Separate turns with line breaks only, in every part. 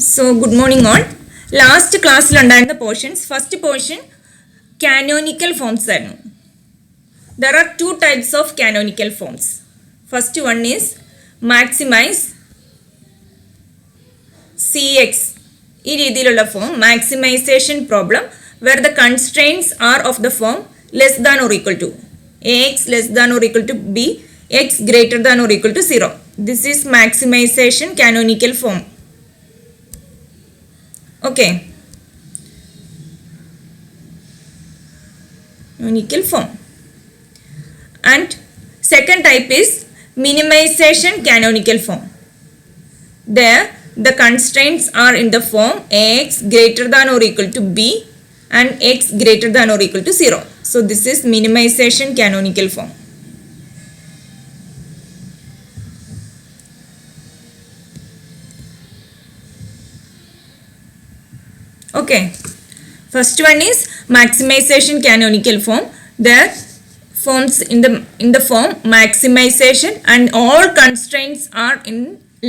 So, good morning all. Last class the portions. First portion, canonical forms. There are two types of canonical forms. First one is maximize CX. This form, maximization problem, where the constraints are of the form less than or equal to AX less than or equal to B, X greater than or equal to 0. This is maximization canonical form. Okay. Canonical form. And second type is minimization canonical form. There the constraints are in the form Ax greater than or equal to B and X greater than or equal to 0. So this is minimization canonical form. Okay, first one is maximization canonical form. There forms in the form maximization and all constraints are in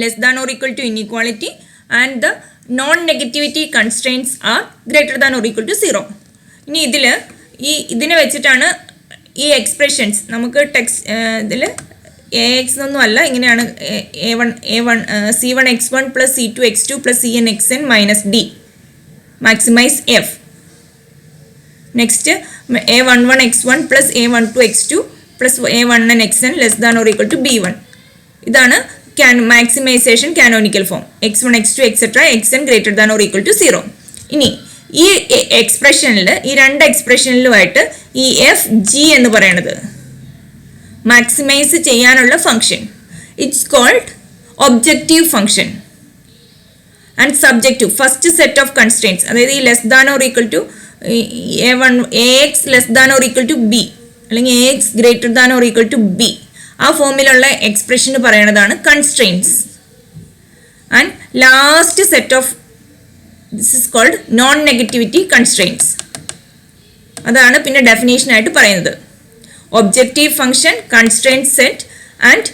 less than or equal to inequality and the non-negativity constraints are greater than or equal to 0. ഇനി ഇതിനെ വെച്ചിട്ടാണ് ഈ expressions നമുക്ക് text ഇതിൽ AX എന്നൊന്നും അല്ല, ഇങ്ങനെയാണ് C1x1 plus C2x2 plus CNxn minus D. Maximize F. Next, A11x1 plus A12x2 plus A1nxn less than or equal to B1. ഇതാണ് maximization canonical form. x1, x2, etc. xn greater than or equal to 0. ഇനി ഈ എക്സ്പ്രഷനിൽ ഈ രണ്ട് എക്സ്പ്രഷനിലുമായിട്ട് ഈ F G എന്ന് പറയുന്നത് maximise ചെയ്യാനുള്ള function, it's called objective function. And subjective first set of constraints, അതായത് ഈ less than or equal to AX less than or equal to B അല്ലെങ്കിൽ AX greater than or equal to B, ആ ഫോമിലുള്ള expression പറയുന്നതാണ് constraints. And last set of this is called non negativity constraints. അതാണ് പിന്നെ ഡെഫിനേഷനായിട്ട് പറയുന്നത്. Objective function, constraint set and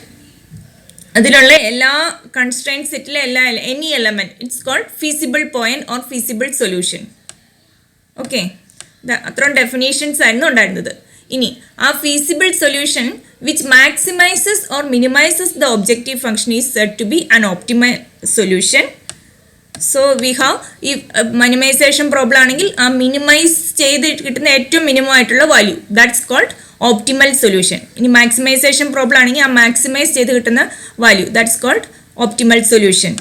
അതിലുള്ള എല്ലാ കൺസ്ട്രെയിൻറ്റ് സെറ്റിലെ എല്ലാ any element, it's called feasible point or feasible solution. Okay, അത്രയും ഡെഫിനേഷൻസ് ആയിരുന്നു ഉണ്ടായിരുന്നത്. ഇനി ആ feasible solution which maximises or minimises the objective function is said to be an optimal solution. So we have ഈ minimisation problem ആണെങ്കിൽ ആ minimise ചെയ്ത് കിട്ടുന്ന ഏറ്റവും മിനിമം ആയിട്ടുള്ള value, that's called optimal solution. ഇനി മാക്സിമൈസേഷൻ പ്രോബ്ലം ആണെങ്കിൽ ആ മാക്സിമൈസ് ചെയ്ത് കിട്ടുന്ന value, that's called optimal solution.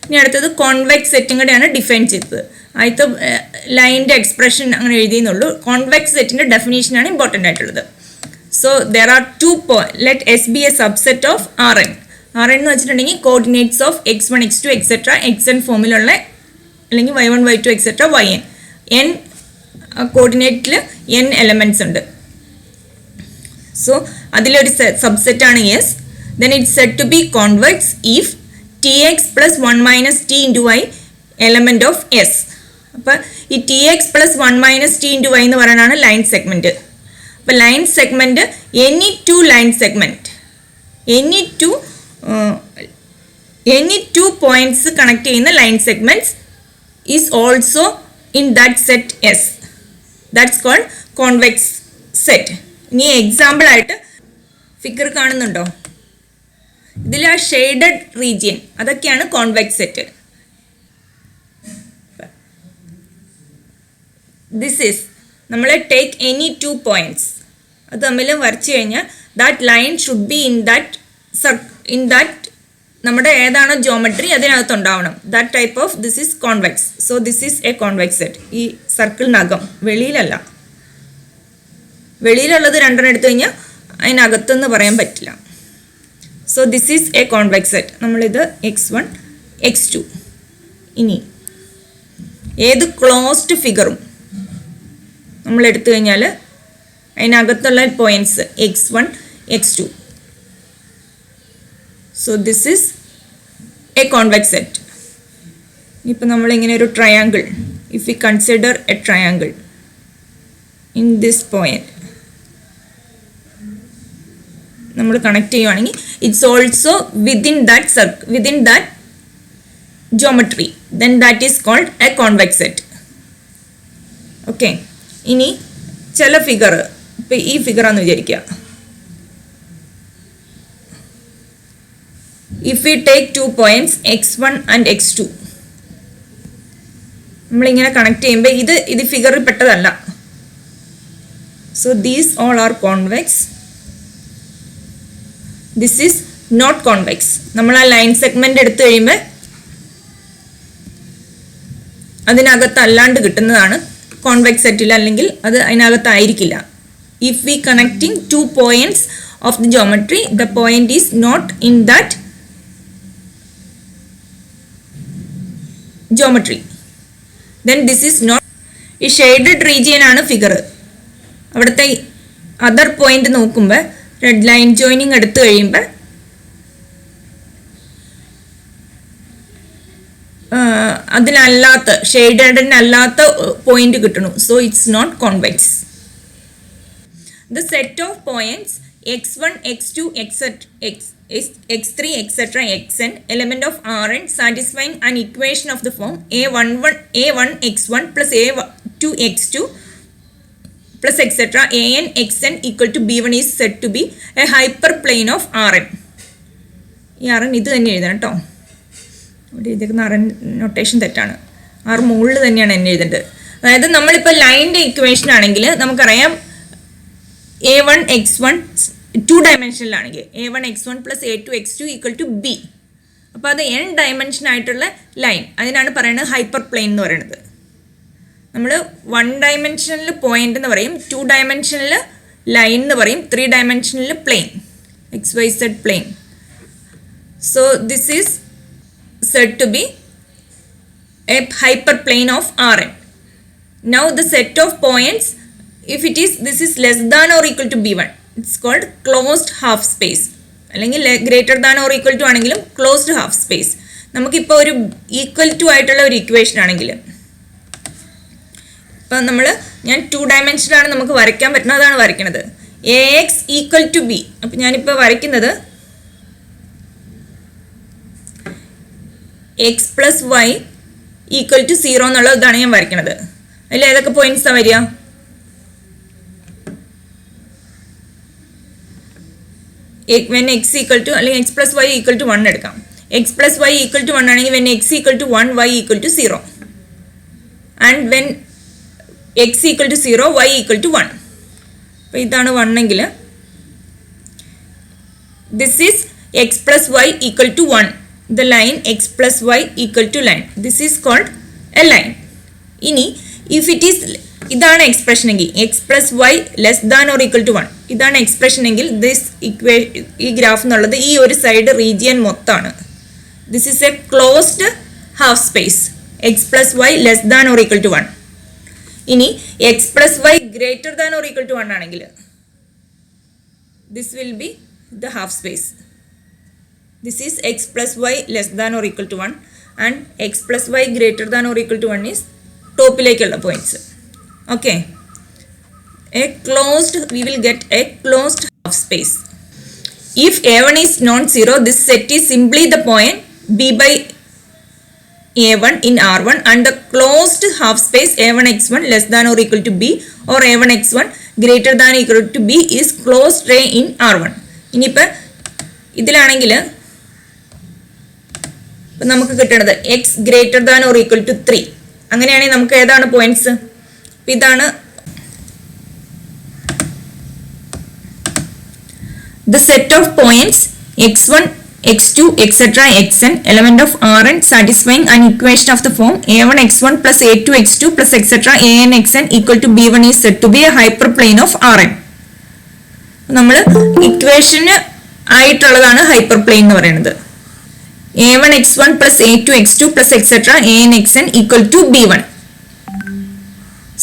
ഇനി അടുത്തത് കോൺവെക്സ് സെറ്റും കൂടെയാണ് ഡിഫൈൻ ചെയ്തത്. ആദ്യത്തെ ലൈൻ്റെ എക്സ്പ്രഷൻ അങ്ങനെ എഴുതിയെന്നുള്ളൂ. കോൺവെക്സ് സെറ്റിൻ്റെ ഡെഫിനേഷനാണ് ഇമ്പോർട്ടൻ്റ് ആയിട്ടുള്ളത്. So there are two let S be a subset of R N. R N എന്ന് വെച്ചിട്ടുണ്ടെങ്കിൽ coordinates of x1, x2, etcetera xn ഫോമിലുള്ള അല്ലെങ്കിൽ y1, y2, etcetera yn. n കോർഡിനേറ്റിൽ n എലമെൻറ്റ്സ് ഉണ്ട്. സോ അതിലൊരു സബ്സെറ്റാണ് S. Then it's said to be convex if tx plus 1 minus t into y element of S. അപ്പോൾ ഈ tx plus 1 minus t into y എന്ന് പറയുന്നതാണ് line segment. അപ്പോൾ line segment any two line segment, any two points connect ചെയ്യുന്ന line segments is also in that set S. That's called convex set. ഇനി example ആയിട്ട് figure കാണുന്നുണ്ടോ? ഇതിൽ ആ shaded region അതൊക്കെയാണ് കോൺവെക്സ് സെറ്റ്. ദിസ് ഈസ് നമ്മൾ take any two points, അത് തമ്മിൽ വരച്ചു കഴിഞ്ഞാൽ that line should be in that നമ്മുടെ ഏതാണോ ജോമെട്രി അതിനകത്തുണ്ടാവണം. That type of this is convex. So this is a convex set. ഈ സർക്കിളിനകം, വെളിയിലല്ല. വെളിയിലുള്ളത് രണ്ടെണ്ണം എടുത്തു കഴിഞ്ഞാൽ അതിനകത്തെന്ന് പറയാൻ പറ്റില്ല. So this is a convex set. നമ്മളിത് x1, x2. ഇനി ഏത് ക്ലോസ്ഡ് ഫിഗറും നമ്മൾ എടുത്തു കഴിഞ്ഞാൽ അതിനകത്തുള്ള points x1, x2. So this is a convex set. ഇപ്പം നമ്മളിങ്ങനെ ഒരു triangle, if you consider A triangle in this point നമ്മൾ കണക്ട് ചെയ്യുവാണെങ്കിൽ it's also within that geometry, then that is called a convex set. Okay, ഇനി ചില figure, ഇപ്പം ഈ ഫിഗറാന്ന് വിചാരിക്കുക. If we take 2 points x1 and x2, നമ്മളിങ്ങനെ connect ചെയ്യുമ്പോൾ ഇത് ഫിഗറിൽ പെട്ടതല്ല. So these all are convex. This is not convex. നമ്മൾ ആ ലൈൻ സെഗ്മെന്റ് എടുത്തു കഴിയുമ്പോൾ അതിനകത്ത് അല്ലാണ്ട് കിട്ടുന്നതാണ് കോൺവെക്സ് സെറ്റിൽ, അല്ലെങ്കിൽ അത് അതിനകത്തായിരിക്കില്ല. If we connecting 2 points of the geometry, the point is not in that geometry, then this is not. ഈ ഷെയ്ഡഡ് റീജിയൻ ആണ് ഫിഗർ. അവിടുത്തെ അതർ പോയിന്റ് നോക്കുമ്പോൾ റെഡ് ലൈൻ ജോയിനിങ് എടുത്തു കഴിയുമ്പോൾ അതിനല്ലാത്ത ഷെയ്ഡഡിനല്ലാത്ത പോയിന്റ് കിട്ടണു. So it's not convex. The set of points x1, x2, x3, etc., xn, element of Rn satisfying an equation of the form a1 x1 plus a2 x2 plus etc. an xn equal to b1 is said to be a hyperplane of Rn. ഈ Rn ഇത് തന്നെ എഴുതണം കേട്ടോ. ഇവിടെ എഴുതിയിരിക്കുന്ന Rn notation തെറ്റാണ്. R മുകളിൽ തന്നെയാണ് എന്നെ എഴുതേണ്ടത്. അതായത് നമ്മളിപ്പോൾ ലൈനിൻ്റെ ഇക്വേഷൻ ആണെങ്കിൽ നമുക്കറിയാം a1 x1 2 ഡയമെൻഷനിലാണെങ്കിൽ a1 x1 plus a2 x2 equal to b. അപ്പോൾ അത് n ഡയമെൻഷൻ ആയിട്ടുള്ള ലൈൻ, അതിനാണ് പറയുന്നത് ഹൈപ്പർ പ്ലെയിൻ എന്ന് പറയുന്നത്. നമ്മൾ 1 ഡയമെൻഷനിൽ പോയിന്റ് എന്ന് പറയും, 2 ഡയമെൻഷനിൽ ലൈൻ എന്ന് പറയും, 3 ഡയമെൻഷനിൽ plane, XYZ plane. So this is said to be a hyperplane of Rn. Now the set of points, if it is this is less than or equal to b1, it's called closed half space. അല്ലെങ്കിൽ greater than or equal to ആണെങ്കിലും closed half space. നമുക്കിപ്പോൾ ഒരു equal to ആയിട്ടുള്ള ഒരു equation ആണെങ്കിൽ, ഇപ്പം ഞാൻ 2 ഡയമെൻഷനിലാണ് നമുക്ക് വരയ്ക്കാൻ പറ്റുന്നത്, അതാണ് വരയ്ക്കുന്നത്. AX equal to B. അപ്പം ഞാനിപ്പോൾ വരയ്ക്കുന്നത് x plus Y equal to 0 എന്നുള്ള ഇതാണ് ഞാൻ വരയ്ക്കുന്നത്. അതിൽ ഏതൊക്കെ പോയിന്റ്സാണ് വരിക? when x equal to അല്ലെങ്കിൽ x plus y equal to 1 എടുക്കാം. x plus y equal to 1 ആണെങ്കിൽ when x equal to 1 y equal to 0, and when x equal to 0 y equal to 1. അപ്പോൾ ഇതാണ് 1 എങ്കിൽ this is x plus y equal to 1, the line x plus y equal to line, this is called a line. ഇനി if it is, ഇതാണ് expression എങ്കിൽ x plus Y less than or equal to 1, ഇതാണ് expression എങ്കിൽ ഈ graph എന്നുള്ളത് ഈ ഒരു side region മൊത്തമാണ്. This is a closed half space. X plus Y less than or equal to 1. ഇനി x plus y greater than or equal to 1 ആണെങ്കിൽ this will be the half space. This is x plus Y less than or equal to 1 and X plus y greater than or equal to 1 is ടോപ്പിലേക്കുള്ള points. Okay, we will get a closed half space. If a1 is non-zero, this set is simply the point b by a1 in R1 and the closed half space a1 x1 less than or equal to b or a1 x1 greater than or equal to b is closed ray in R1. ഇനിയിപ്പോൾ ഇതിലാണെങ്കിൽ നമുക്ക് കിട്ടുന്നത് x greater than or equal to 3. അങ്ങനെയാണെങ്കിൽ നമുക്ക് ഏതാണ് points? ഇതാണ് the set of points x1, x2, etc., xn, element of Rn satisfying an equation of the form a1 x1 plus a2 x2 plus etc. an xn equal to b1 is said to be a hyperplane of Rn. നമ്മൾ ഇക്വേഷന് ആയിട്ടുള്ളതാണ് hyperplane എന്ന് പറയുന്നത്. a1 x1 plus a2 x2 plus etc. an xn equal to b1.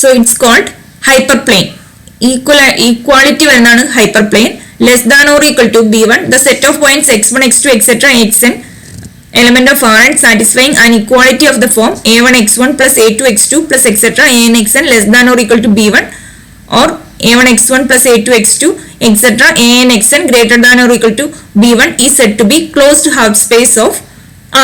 So it's called hyperplane. Equality വരുന്നതാണ് hyperplane. Less than or equal to b1, the set of points x1, x2, etc., xn, element of Rn satisfying an equality of the form a1 x1 plus a2 x2 plus etc. an xn less than or equal to b1 or a1 x1 plus a2 x2 etc. an xn greater than or equal to b1 is said to be closed half space of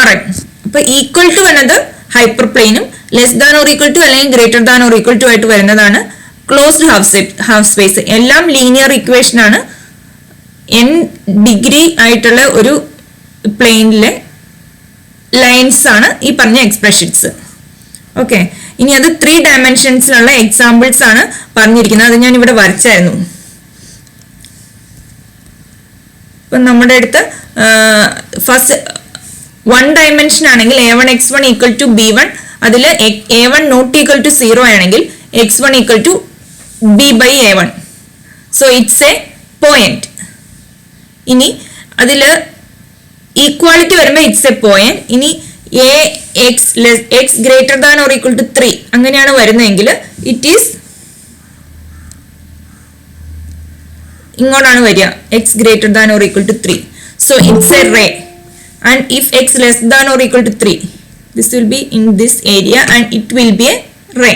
Rn. അപ്പോൾ equal to എന്നത് hyper പ്ലെയിനും less than or equal to അല്ലെങ്കിൽ greater than or equal to ആയിട്ട് വരുന്നതാണ് closed half space. എല്ലാം linear equation ആണ്. n degree ആയിട്ടുള്ള ഒരു പ്ലെയിനിലെ ലൈൻസ് ആണ് ഈ പറഞ്ഞ എക്സ്പ്രഷൻസ്. ഓക്കെ, ഇനി അത് 3 ഡയമെൻഷൻസിലുള്ള എക്സാമ്പിൾസ് ആണ് പറഞ്ഞിരിക്കുന്നത്. അത് ഞാൻ ഇവിടെ വരച്ചായിരുന്നു. ഇപ്പം നമ്മുടെ അടുത്ത് ഫസ്റ്റ് 1 ഡയമെൻഷൻ ആണെങ്കിൽ a1x1 ഈക്വൽ ടു b1, അതിൽ a1 നോട്ട് ഈക്വൽ ടു 0 ആണെങ്കിൽ x1 equal to b by a1. So it's a point. ഇനി അതിൽ ഈക്വാലിറ്റി വരുമ്പോൾ ഇറ്റ്സ് എ പോയിന്റ്. ഇനി X greater than or equal to 3 അങ്ങനെയാണ് വരുന്നതെങ്കിൽ ഇറ്റ് ഈസ് ഇങ്ങോട്ടാണ് വരിക, X greater than or equal to 3. So it's a ray. And if x less than or equal to 3, this will be in this area and it will be a ray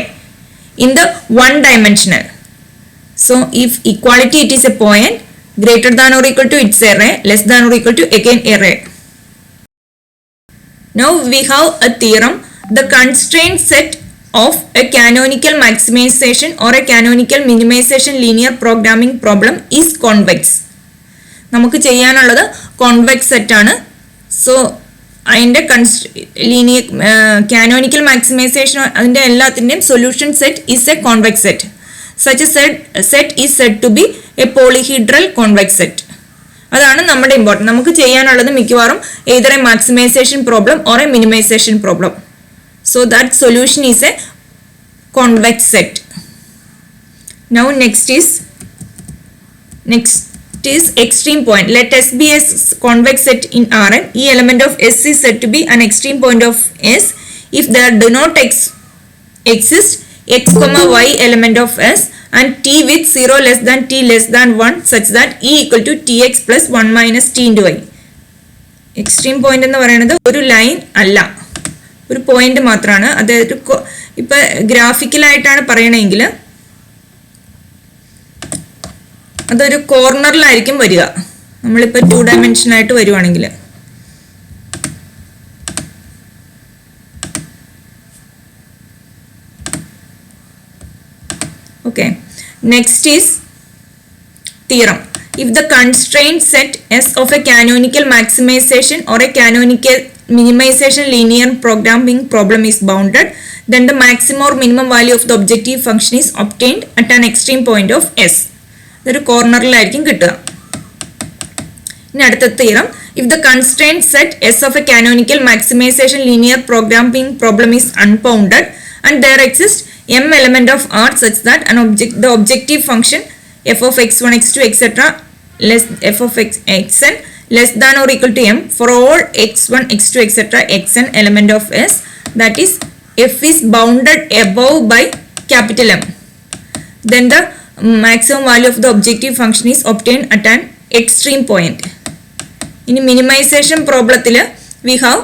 in the 1 dimensional. So if equality it is a point, greater than or equal to it's a ray, less than or equal to again a ray. Now we have a theorem. The constraint set of a canonical maximization or a canonical minimization linear programming problem is convex. നമുക്ക് ചെയ്യാനുള്ളത് convex set ആണ്. So അതിൻ്റെ linear canonical maximization അതിൻ്റെ എല്ലാത്തിൻ്റെയും solution set is a convex set. Such a set is said to be a polyhedral convex set. അതാണ് നമ്മുടെ important. നമുക്ക് ചെയ്യാനുള്ളത് മിക്കവാറും either a maximization problem or a minimization problem. So that solution is a convex set. Now next is extreme point. Let S be a convex set in Rn. E element of S is said to be an extreme point of S if there do not exist x comma y element of S and t with 0 less than t less than 1 such that E equal to tx plus 1 minus t into y. Extreme point എന്ന് പറയുന്നത് ഒരു line അല്ല, ഒരു point മാത്രമാണ്. അതായത് ഇപ്പൊ ഗ്രാഫിക്കലായിട്ടാണ് പറയണമെങ്കിൽ അതൊരു കോർണറിലായിരിക്കും വരിക. നമ്മളിപ്പോൾ 2 ഡയമെൻഷനായിട്ട് വരുവാണെങ്കിൽ okay. Next is theorem. If the constraint set S of a canonical maximization or a canonical minimization linear programming problem is bounded, then the maximum or minimum value of the objective function is obtained at an extreme point of S. ഇതൊരു കോർണറിലായിരിക്കും കിട്ടുക. ഇനി അടുത്ത theorem. If the constraint set S of a canonical maximization linear programming problem is unbounded and there exists m element of R such that the objective function f of x1 x2 etc less f of xn less than or equal to m for all x1 x2 etc xn element of S, that is f is bounded above by capital M, then the maximum value of the objective function is obtained at an extreme point. ഇനി minimization പ്രോബ്ലത്തിൽ we have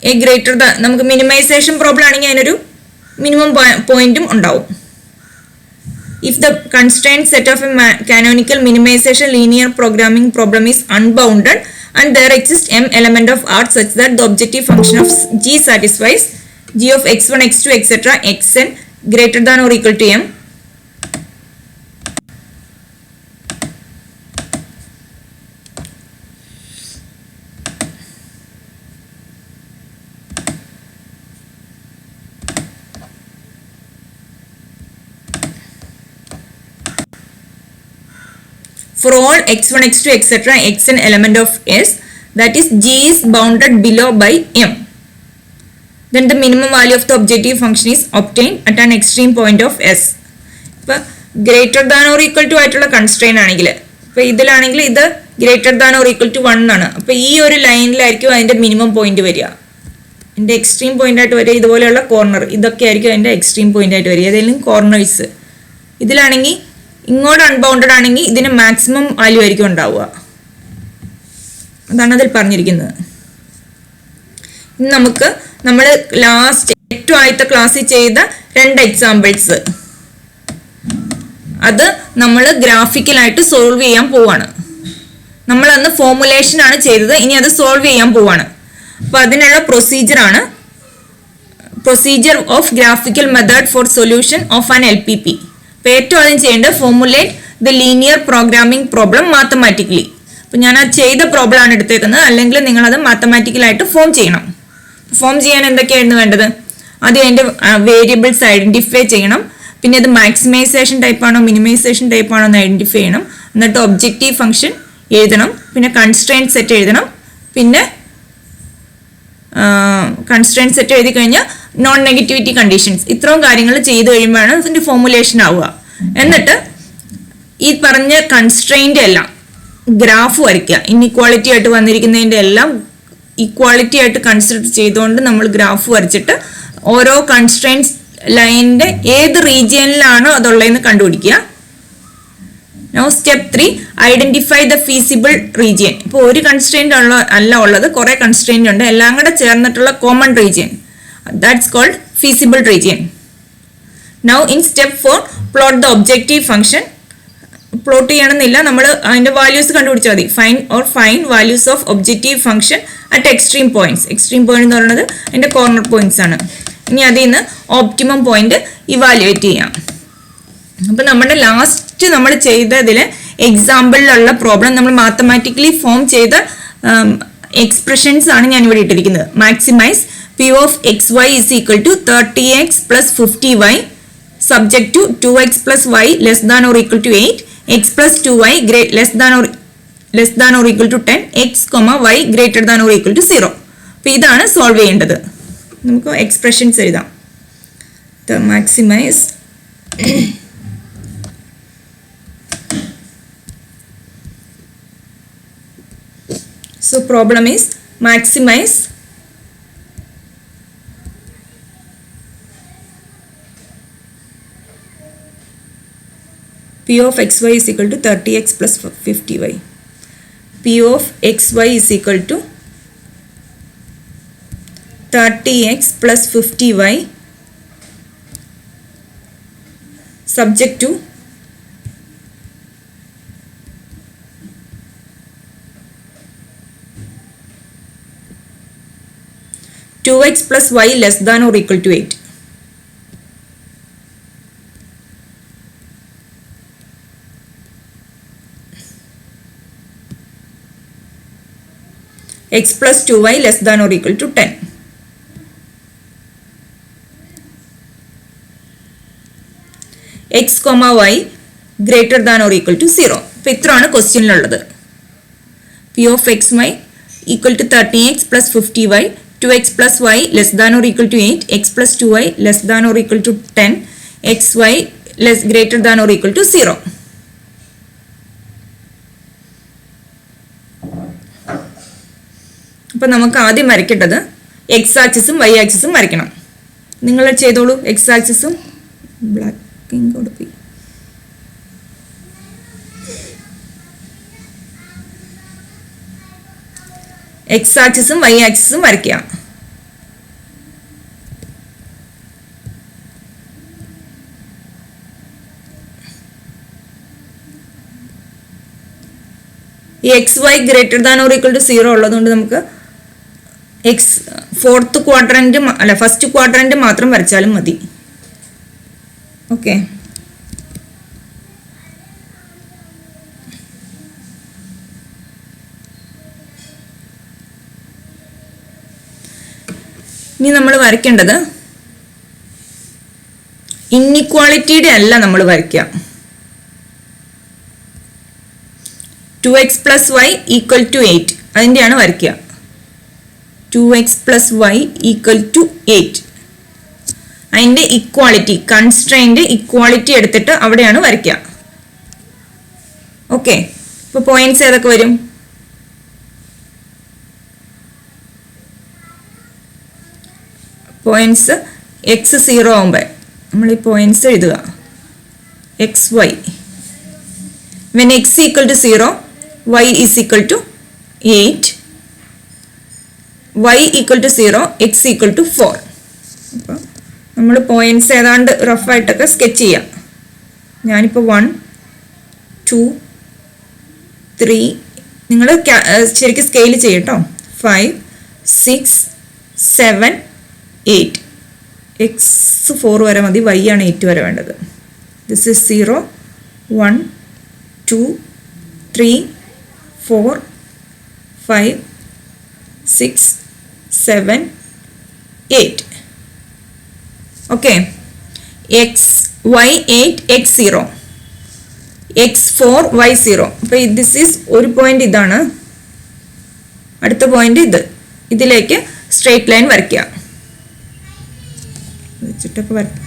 a greater than, നമുക്ക് minimization problem ആണെങ്കിൽ അതിനൊരു minimum പോയിന്റും ഉണ്ടാവും. If the constraint set of a canonical minimization linear programming problem is unbounded and there exists m element of R such that the objective function of G satisfies G of x1 x2 etc xn greater than or equal to m, for all x1 x2 etc xn element of S, that is G is bounded below by m, then the minimum value of the objective function is obtained at an extreme point of S. ഇപ്പോൾ greater than or equal to ആയിട്ടുള്ള constraint ആണെങ്കിൽ, ഇപ്പോൾ ഇതിലാണെങ്കിൽ ഇത് greater than or equal to 1 ആണ്. അപ്പോൾ ഈ ഒരു ലൈനിലായിരിക്കും അതിൻ്റെ മിനിമം പോയിന്റ് വരിക. അതിൻ്റെ എക്സ്ട്രീം പോയിന്റ് ആയിട്ട് വരിക ഇതുപോലെയുള്ള കോർണർ, ഇതൊക്കെ ആയിരിക്കും അതിൻ്റെ എക്സ്ട്രീം പോയിന്റ് ആയിട്ട് വരിക, ഏതെങ്കിലും കോർണേഴ്സ്. ഇതിലാണെങ്കിൽ ഇങ്ങോട്ട് അൺബൗണ്ടഡ് ആണെങ്കിൽ ഇതിന് മാക്സിമം വാല്യൂ ആയിരിക്കും ഉണ്ടാവുക. അതാണ് അതിൽ പറഞ്ഞിരിക്കുന്നത്. ഇനി നമുക്ക് നമ്മൾ ലാസ്റ്റ് ഏറ്റവും ആദ്യത്തെ ക്ലാസ്സിൽ ചെയ്ത 2 എക്സാമ്പിൾസ് അത് നമ്മൾ ഗ്രാഫിക്കലായിട്ട് സോൾവ് ചെയ്യാൻ പോവാണ്. നമ്മൾ അന്ന് ഫോർമുലേഷൻ ആണ് ചെയ്തത്, ഇനി അത് സോൾവ് ചെയ്യാൻ പോവാണ്. അപ്പോൾ അതിനുള്ള procedure of graphical method for solution of an LPP. അപ്പോൾ ഏറ്റവും ആദ്യം ചെയ്യേണ്ടത് formulate the linear programming problem mathematically. അപ്പോൾ ഞാൻ ആ ചെയ്ത പ്രോബ്ലം ആണ് എടുത്തേക്കുന്നത്, അല്ലെങ്കിൽ നിങ്ങളത് മാത്തമാറ്റിക്കലായിട്ട് ഫോം ചെയ്യണം. ഫോം ചെയ്യാൻ എന്തൊക്കെയായിരുന്നു വേണ്ടത്? ആദ്യം അതിൻ്റെ വേരിയബിൾസ് ഐഡൻറ്റിഫൈ ചെയ്യണം. പിന്നെ അത് മാക്സിമൈസേഷൻ ടൈപ്പാണോ മിനിമൈസേഷൻ ടൈപ്പാണോ എന്ന് ഐഡൻറ്റിഫൈ ചെയ്യണം. എന്നിട്ട് ഒബ്ജക്റ്റീവ് ഫംഗ്ഷൻ എഴുതണം. പിന്നെ കൺസ്ട്രെയിൻറ്റ് സെറ്റ് എഴുതണം. പിന്നെ കൺസ്ട്രെയിൻറ്റ് സെറ്റ് എഴുതി കഴിഞ്ഞാൽ നോൺ നെഗറ്റിവിറ്റി കണ്ടീഷൻസ്, ഇത്രയും കാര്യങ്ങൾ ചെയ്ത് കഴിയുമ്പോഴാണ് ഇതിൻ്റെ ഫോർമുലേഷൻ ആവുക. എന്നിട്ട് ഈ പറഞ്ഞ കൺസ്ട്രെയിൻ്റ് എല്ലാം ഗ്രാഫ് വരയ്ക്കുക. ഇൻഇക്വാളിറ്റി ആയിട്ട് വന്നിരിക്കുന്നതിൻ്റെ എല്ലാം ഇക്വാളിറ്റി ആയിട്ട് കൺസിഡർ ചെയ്തുകൊണ്ട് നമ്മൾ ഗ്രാഫ് വരച്ചിട്ട് ഓരോ കൺസ്ട്രെയിൻസ് ലൈനിൻ്റെ ഏത് റീജിയനിലാണോ അതുള്ളതെന്ന് കണ്ടുപിടിക്കുക. Now step 3, identify the feasible region. ഇപ്പോൾ ഒരു കൺസ്ട്രെയിൻ്റ് അല്ല ഉള്ളത്, കുറേ കൺസ്ട്രെയിൻ്റ് ഉണ്ട്, എല്ലാം കൂടെ ചേർന്നിട്ടുള്ള common region, that's called feasible region. Now in step 4, plot the objective function. Plot ചെയ്യണമെന്നില്ല, നമ്മൾ അതിൻ്റെ വാല്യൂസ് കണ്ടുപിടിച്ചാൽ മതി. Find values of objective function at extreme points. Extreme point എന്ന് പറയുന്നത് അതിൻ്റെ കോർണർ പോയിന്റ്സ് ആണ്. ഇനി അതിൽ നിന്ന് ഓപ്റ്റിമം പോയിന്റ് ഇവാലുവേറ്റ് ചെയ്യാം. അപ്പം നമ്മുടെ ലാസ്റ്റ് നമ്മൾ ചെയ്തതിൽ എക്സാമ്പിളിലുള്ള പ്രോബ്ലം നമ്മൾ മാത്തമാറ്റിക്കലി ഫോം ചെയ്ത എക്സ്പ്രഷൻസ് ആണ് ഞാൻ ഇവിടെ ഇട്ടിരിക്കുന്നത്. Maximise P of xy is equal to 30x plus 50y subject to 2x plus y less than or equal to 8, x plus 2y less than or equal to 10, x, y greater than or equal to 0. അപ്പോൾ ഇതാണ് solve ചെയ്യേണ്ടത്. നമുക്ക് expressions എഴുതാം. Maximise so problem is maximize P of xy is equal to 30x plus 50y. P of xy is equal to 30x plus 50y subject to 2x plus y less than or equal to 8. x plus 2y less than or equal to 10. x, y greater than or equal to 0. അപ്പോൾ ഇത്രയാണ് ക്വസ്റ്റ്യനിലുള്ളത്. P of xy equal to 30x plus 50y, 2x plus y less than or equal to 8, x plus 2y less than or equal to 10, xy less greater than or equal to 0. അപ്പോൾ നമുക്ക് ആദ്യം വരയ്ക്കേണ്ടത് X ആക്സിസും Y ആക്സിസും വരയ്ക്കണം. നിങ്ങൾ ചെയ്തോളൂ. X ആക്സിസും ബ്ലാക്കിങ് കൊടുപ്പി എക്സ് ആക്സിസും വൈ ആക്സിസും വരയ്ക്കുക. ഈ X Y greater than or equal to 0 ഉള്ളതുകൊണ്ട് നമുക്ക് ഫസ്റ്റ് ക്വാഡ്രന്റ് മാത്രം വരച്ചാലും മതി. ഓക്കെ, ഇനി നമ്മൾ വരയ്ക്കേണ്ടത് ഇൻഇക്വാളിറ്റിയുടെ അല്ല നമ്മൾ വരയ്ക്കുക. 2x plus y equal to 8 അതിൻ്റെയാണ് വരയ്ക്കുക. 2x plus y equal to 8 അതിൻ്റെ ഇക്വാളിറ്റി, കൺസ്ട്രെയിൻ്റ് ഇക്വാളിറ്റി എടുത്തിട്ട് അവിടെയാണ് വരയ്ക്കുക. ഓക്കെ, ഇപ്പോൾ പോയിന്റ്സ് ഏതൊക്കെ വരും? പോയിന്റ്സ് എക്സ് 0 ആകുമ്പോൾ നമ്മൾ ഈ പോയിന്റ്സ് എഴുതുക. X Y when x equal to 0, y is equal to 8, y equal to 0, x equal to 4. അപ്പോൾ നമ്മൾ പോയിന്റ്സ് ഏതാണ്ട് റഫായിട്ടൊക്കെ സ്കെച്ച് ചെയ്യാം. ഞാനിപ്പോൾ 1, 2, 3 നിങ്ങൾ ശരിക്കും സ്കെയിൽ ചെയ്യട്ടോ. 5, 6, 7, 8. x 4 വരെ മതി, y ആണ് 8 വരെ വേണ്ടത്. This is 0, 1, 2, 3, 4, 5, 6, 7, 8. Okay, x y 8 x 0, x 4 y 0. അപ്പോൾ ദിസ് ഈസ് ഒരു പോയിന്റ് ഇതാണ്, അടുത്ത പോയിന്റ് ഇത്. ഇതിലേക്ക് സ്ട്രെയിറ്റ് ലൈൻ വരയ്ക്കുക. വെച്ചിട്ടൊക്കെ വരയ്ക്കുക.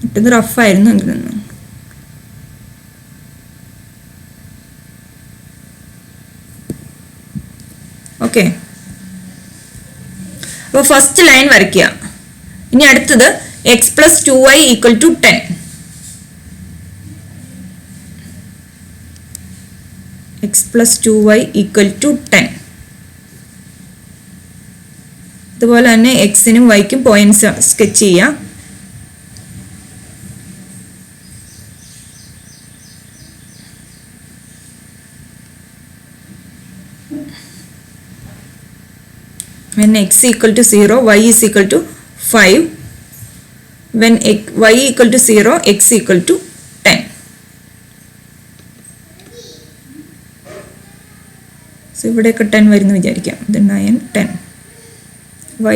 ഇട്ടത് റഫായിരുന്നു ഇതിൽ നിന്ന്. ഓക്കെ, അപ്പോൾ ഫസ്റ്റ് ലൈൻ വരയ്ക്കുക. ഇനി അടുത്തത് x plus 2y equal to 10. x plus 2y equal to 10. ഇതുപോലെ തന്നെ എക്സിനും വൈക്കും പോയിന്റ്സ് സ്കെച്ച് ചെയ്യാം. When x equal to 0, y is equal to 5. When y equal to 0, x equal to 10. So ഇവിടെയൊക്കെ 10 വരുന്നു വിചാരിക്കാം. ഇത് 9, 10.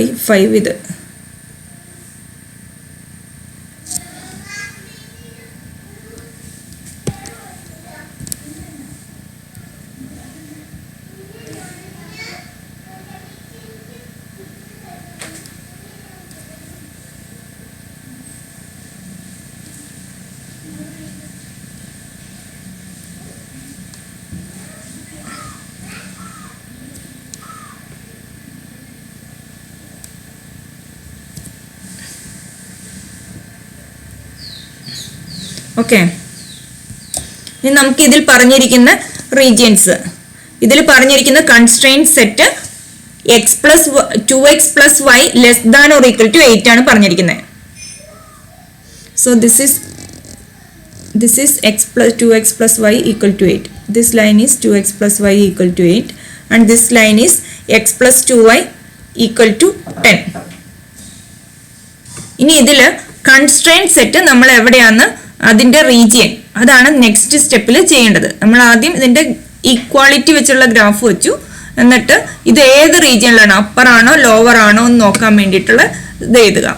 y 5 ഇത്. ഓക്കെ, ഇനി നമുക്ക് ഇതിൽ പറഞ്ഞിരിക്കുന്ന റീജിയൻസ്, ഇതിൽ പറഞ്ഞിരിക്കുന്ന constraint set X plus 2x plus Y less than or equal to 8 ആണ് പറഞ്ഞിരിക്കുന്നത്. So this is x plus 2x plus y equal to 8. This line is 2x plus y equal to 8 and this line is x plus 2y equal to 10. ഇനി ഇതിൽ constraint set നമ്മൾ എവിടെയാണ്, അതിൻ്റെ region, അതാണ് next സ്റ്റെപ്പിൽ ചെയ്യേണ്ടത്. നമ്മൾ ആദ്യം ഇതിൻ്റെ ഈക്വാളിറ്റി വെച്ചുള്ള ഗ്രാഫ് വെച്ചു, എന്നിട്ട് ഇത് ഏത് റീജിയനിലാണ്, അപ്പർ ആണോ ലോവർ ആണോ എന്ന് നോക്കാൻ വേണ്ടിയിട്ടുള്ള ഇത് എഴുതുക.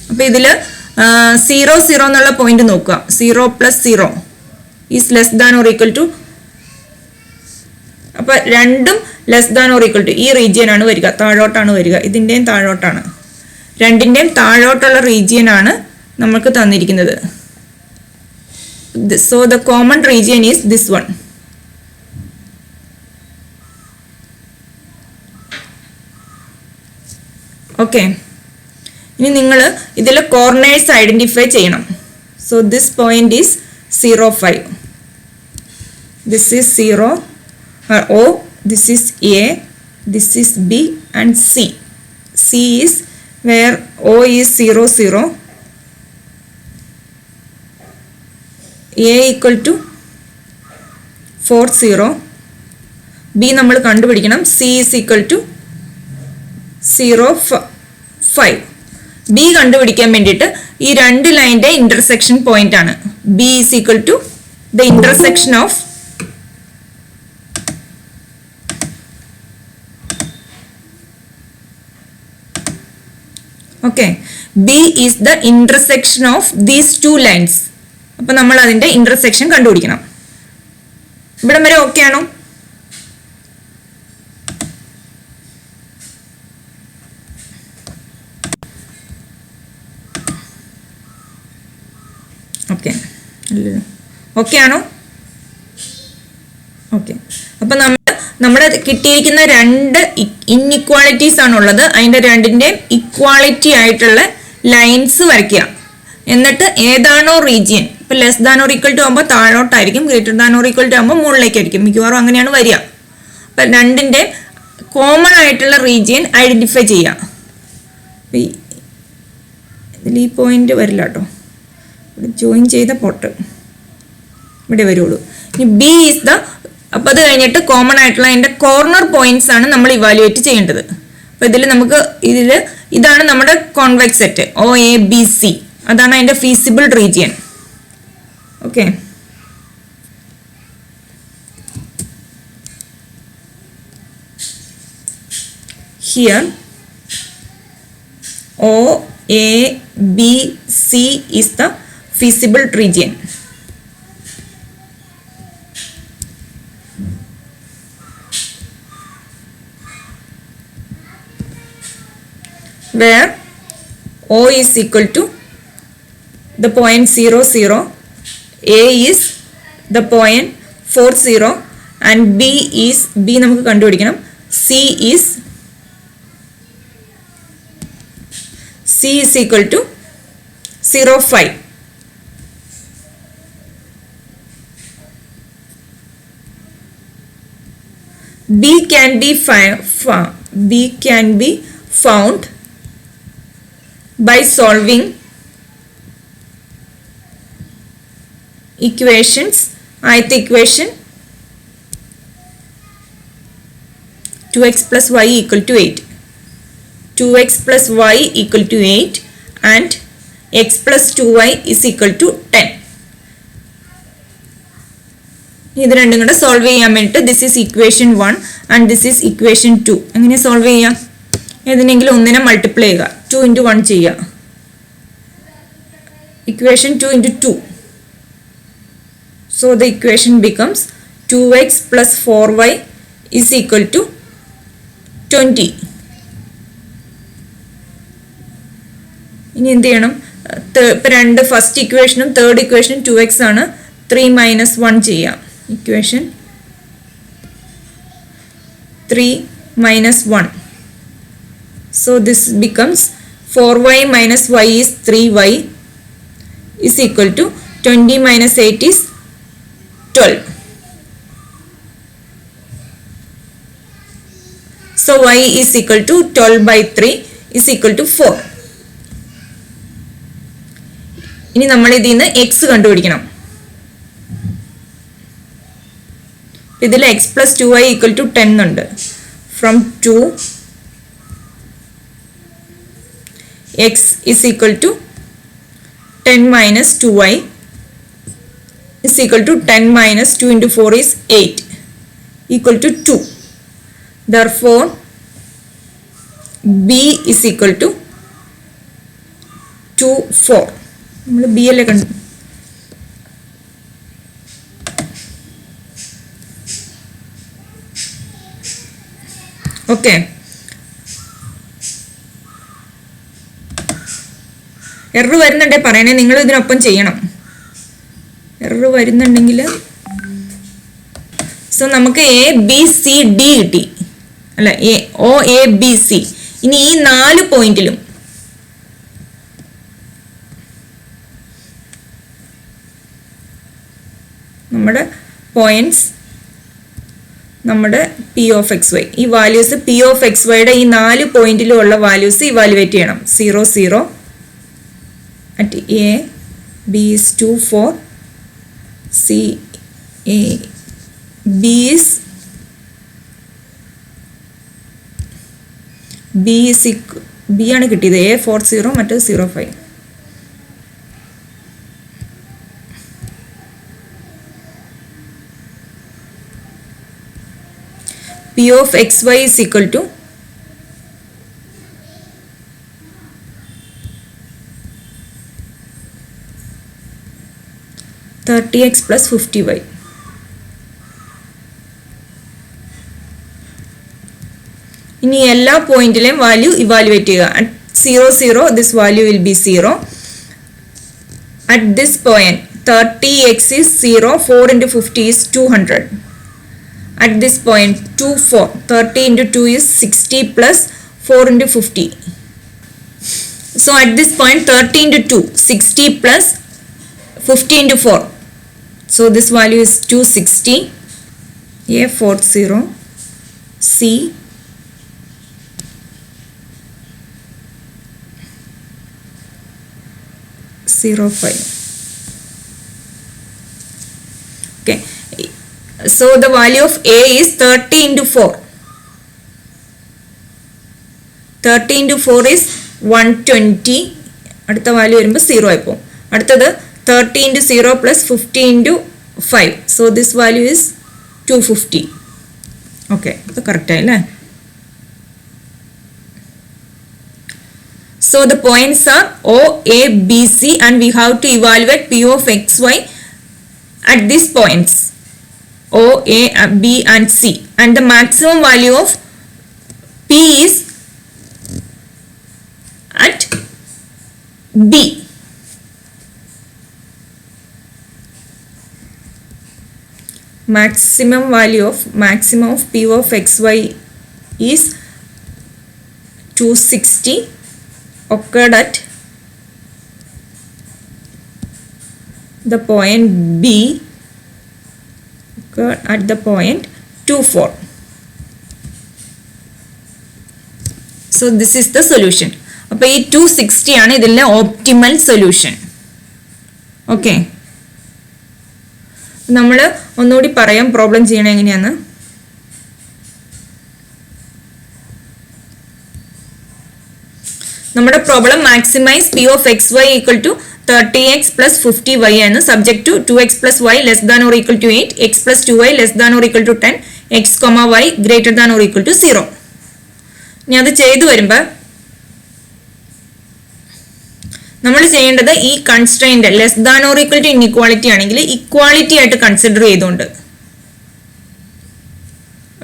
അപ്പോൾ ഇതിൽ 0, 0 എന്നുള്ള പോയിന്റ് നോക്കുക. 0 plus 0 is less than or equal to, അപ്പോൾ രണ്ടും less than or equal to ഈ റീജിയനാണ് വരിക, താഴോട്ടാണ് വരിക. ഇതിൻ്റെയും താഴോട്ടാണ്, രണ്ടിൻ്റെയും താഴോട്ടുള്ള റീജിയനാണ് നമുക്ക് തന്നിരിക്കുന്നത്. So the common region is this one. Okay, ഇനി നിങ്ങൾ ഇതിലെ കോർണേഴ്സ് ഐഡന്റിഫൈ ചെയ്യണം. So this point is 0, 5. This is 0 O, this is A, this is B and C. C is where O is 0, 0. A equal to 4, 0. B നമ്മൾ കണ്ടുപിടിക്കണം. C is equal to 0, 5. B കണ്ടുപിടിക്കാൻ വേണ്ടിയിട്ട് ഈ രണ്ട് ലൈൻ്റെ intersection point ആണ്. B is equal to the intersection of okay, B is the intersection of these two lines. അപ്പോൾ നമ്മൾ അതിൻ്റെ ഇന്റർസെക്ഷൻ കണ്ടുപിടിക്കണം. ഇവിടം വരെ ഓക്കെ ആണോ? ഓക്കെ, ഓക്കെ ആണോ? ഓക്കെ, അപ്പം നമ്മുടെ കിട്ടിയിരിക്കുന്ന രണ്ട് ഇൻഇക്വാളിറ്റീസ് ആണുള്ളത്. അതിൻ്റെ രണ്ടിൻ്റെയും ഇക്വാളിറ്റി ആയിട്ടുള്ള ലൈൻസ് വരയ്ക്കുക. എന്നിട്ട് ഏതാണോ റീജിയൻ, ഇപ്പം less than or equal to ആകുമ്പോൾ താഴോട്ടായിരിക്കും, greater than or equal to ആകുമ്പോൾ മുകളിലേക്കായിരിക്കും, മിക്കവാറും അങ്ങനെയാണ് വരിക. അപ്പം രണ്ടിൻ്റെ കോമൺ ആയിട്ടുള്ള റീജിയൻ ഐഡൻറ്റിഫൈ ചെയ്യുക. ഇതിൽ ഈ പോയിന്റ് വരില്ല കേട്ടോ, ഇവിടെ ജോയിൻ ചെയ്ത പോട്ട് ഇവിടെ വരുള്ളൂ. ഇനി ബി ഈസ് ദ അപ്പോൾ അത് കഴിഞ്ഞിട്ട് കോമൺ ആയിട്ടുള്ള അതിൻ്റെ കോർണർ പോയിന്റ്സ് ആണ് നമ്മൾ ഇവാലുവേറ്റ് ചെയ്യേണ്ടത്. അപ്പോൾ ഇതാണ് നമ്മുടെ കോൺവെക്സ് സെറ്റ് OABC. അതാണ് അതിൻ്റെ feasible region. Okay, here OABC is the feasible region. Where O is equal to the point 0, 0, A is the point 4, 0, and B നമുക്ക് കണ്ടുപിടിക്കണം. C is equal to 0, 5. B can be found by solving equations. ith equation 2x plus y equal to 8. 2x plus y equal to 8 and x plus 2y is equal to 10. ഇത് രണ്ടും കൂടെ solve ചെയ്യാൻ വേണ്ടിയിട്ട് this is equation 1 and this is equation 2. എങ്ങനെ solve ചെയ്യാം? ഏതിനെങ്കിലും ഒന്നിനെ multiply ചെയ്യുക, 2 into 1 ചെയ്യുക. Equation 2 into 2. So the equation becomes 2x plus 4y is equal to 20. ഇനി എന്ത് ചെയ്യണം? ഇപ്പം ഫസ്റ്റ് ഇക്വേഷനും തേർഡ് ഇക്വേഷനും 2x ആണ്. 3 minus 1 ചെയ്യാം. Equation 3 minus 1. So this becomes 4y minus y is 3y is equal to 20 minus 8 is 12. So y is equal to 12 by 3 is equal to 4. ഇനി നമ്മൾ ഇതിൽ നിന്ന് x കണ്ടുപിടിക്കണം. ഇതിൽ x plus 2y equal to 10 ഉണ്ട്. From 2 x is equal to 10 minus 2y is equal to 10 minus 2 into 4 is 8 equal to 2. Therefore b is equal to 2, 4. നമ്മൾ b അല്ലേ കണ്ടു. ഓക്കെ, എറർ വരുന്നുണ്ടെങ്കിൽ പറയണേ, നിങ്ങൾ ഇതിനൊപ്പം ചെയ്യണം. എറർ വരുന്നുണ്ടെങ്കിൽ സോ നമുക്ക് ABCD കിട്ടി അല്ല, OABC. ഇനി ഈ 4 പോയിന്റിലും നമ്മുടെ പോയിന്റ്സ്, നമ്മുടെ P of xy, ഈ വാല്യൂസ് P of xyയുടെ ഈ 4 പോയിന്റിലും ഉള്ള വാല്യൂസ് ഇവാലുവേറ്റ് ചെയ്യണം. 0, 0 at A, B is 2, 4, C, A, B is B ആണ് കിട്ടിയത്. A 4, 0 മറ്റേ 0, 5. P of xy is equal to 30x plus 50y. ഇനി എല്ലാ പോയിന്റിലെയും വാല്യൂ ഇവാലുവേറ്റ് ചെയ്യുക. At 0, 0 this value will be 0. At this point 30x is 0, 4 into 50 is 200. At this point 2, 4, 30 into 2 is 60 plus 4 into 50. So at this point 30 into 2, 60 plus 50 into 4. So this value is 260. A 40, C 05. Okay, So the value of A is 30 into 4. 30 into 4 is 120. അടുത്ത value വരുമ്പോൾ 0 ആയി പോകും. അടുത്തത് 30 into 0 plus 50 into 5. So this value is 250. Okay, ഇത് correct ആയില്ലേ? So the points are O, A, B, C and we have to evaluate P of x, y at these points O, A, B and C, and the maximum value of P is at B. Maximum of P of xy is 260 occurred at the point B, occurred at the point 24. So this is the solution. അപ്പോൾ ഈ 260 ആണ് ഇതിലെ optimal solution. Okay, നമ്മൾ ഒന്നുകൂടി പറയാം problem ചെയ്യണം എങ്ങനെയാന്ന്. നമ്മുടെ problem maximise P of X Y equal to 30x plus 50y ആണ്. Subject to 2x plus y less than or equal to 8, x plus 2y less than or equal to 10, x, y greater than or equal to 0. ഇനി അത് ചെയ്തു വരുമ്പോൾ നമ്മൾ ചെയ്യേണ്ടത് ഈ constraint less than or equal to inequality ആണെങ്കിൽ equality ആയിട്ട് consider ചെയ്തുകൊണ്ട്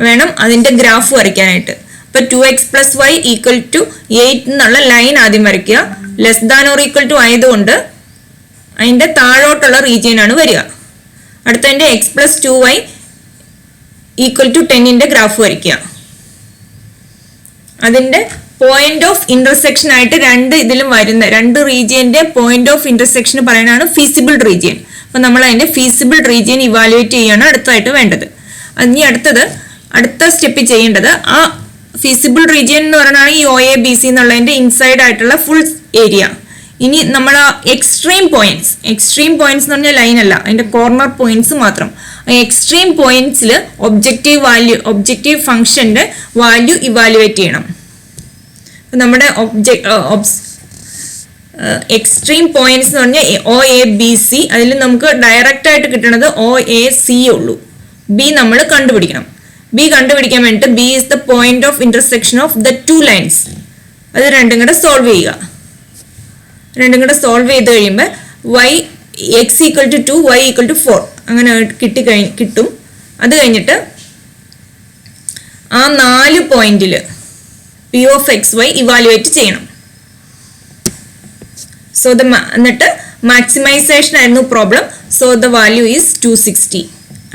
വേണം അതിന്റെ ഗ്രാഫ് വരയ്ക്കാനായിട്ട്. ഇപ്പൊ 2x plus y equal to 8 എന്നുള്ള ലൈൻ ആദ്യം വരയ്ക്കുക. Less than or equal to ആയതുകൊണ്ട് അതിന്റെ താഴോട്ടുള്ള റീജിയൻ ആണ് വരിക. അടുത്തതിന്റെ x plus 2y equal to 10ന്റെ ഗ്രാഫ് വരയ്ക്കുക. അതിന്റെ പോയിന്റ് ഓഫ് ഇന്റർസെക്ഷൻ ആയിട്ട് ഇതിലും വരുന്ന രണ്ട് റീജിയന്റെ പോയിന്റ് ഓഫ് ഇന്റർസെക്ഷൻ പറയുന്നതാണ് ഫീസിബിൾ റീജിയൻ. അപ്പൊ നമ്മൾ അതിന്റെ ഫീസിബിൾ റീജിയൻ ഇവാലുവേറ്റ് ചെയ്യാണ് അടുത്തായിട്ട് വേണ്ടത്. ഇനി അടുത്ത സ്റ്റെപ്പ് ചെയ്യേണ്ടത് ആ ഫീസിബിൾ റീജിയൻ എന്ന് പറയുന്നതാണ് ഈ OABC എന്നുള്ളതിന്റെ ഇൻസൈഡ് ആയിട്ടുള്ള ഫുൾ ഏരിയ. ഇനി നമ്മൾ ആ എക്സ്ട്രീം പോയിന്റ്സ് എന്ന് പറഞ്ഞാൽ ലൈൻ അല്ല, അതിന്റെ കോർണർ പോയിന്റ്സ് മാത്രം. എക്സ്ട്രീം പോയിന്റ്സിൽ ഒബ്ജക്റ്റീവ് ഫംഗ്ഷന്റെ വാല്യൂ ഇവാലുവേറ്റ് ചെയ്യണം. നമ്മുടെ എക്സ്ട്രീം പോയിന്റ്സ് എന്ന് പറഞ്ഞാൽ OABC, അതിൽ നമുക്ക് ഡയറക്റ്റ് ആയിട്ട് കിട്ടുന്നത് OAC ഉള്ളൂ. ബി നമ്മൾ കണ്ടുപിടിക്കണം. ബി കണ്ടുപിടിക്കാൻ വേണ്ടിയിട്ട് B is the point of intersection of the two lines. അത് രണ്ടും കൂടെ സോൾവ് ചെയ്യുക. രണ്ടും കൂടെ സോൾവ് ചെയ്ത് കഴിയുമ്പോൾ x equal to 2, y equal to 4 അങ്ങനെ കിട്ടും. അത് കഴിഞ്ഞിട്ട് ആ 4 പോയിന്റിൽ P of xy ഇവാലുവേറ്റ് ചെയ്യണം. സോ എന്നിട്ട് മാക്സിമൈസേഷൻ ആയിരുന്നു problem. So the value is 260